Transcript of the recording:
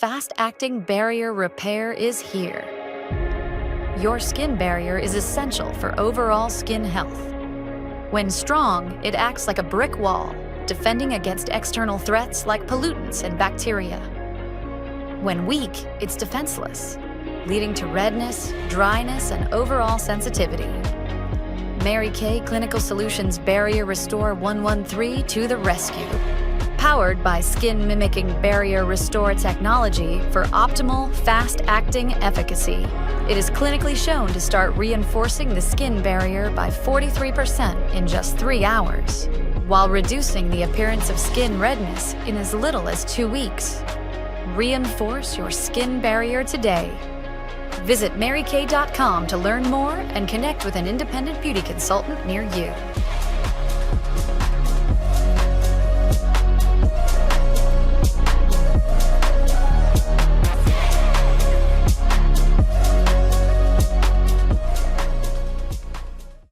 fast-acting barrier repair is here. Your skin barrier is essential for overall skin health. When strong, it acts like a brick wall, defending against external threats like pollutants and bacteria. When weak, it's defenseless, leading to redness, dryness, and overall sensitivity. Mary Kay Clinical Solutions Barrier Restore 113 to the rescue. Powered by skin-mimicking barrier restore technology for optimal, fast-acting efficacy. It is clinically shown to start reinforcing the skin barrier by 43% in just 3 hours, while reducing the appearance of skin redness in as little as 2 weeks. Reinforce your skin barrier today. Visit marykay.com to learn more and connect with an independent beauty consultant near you.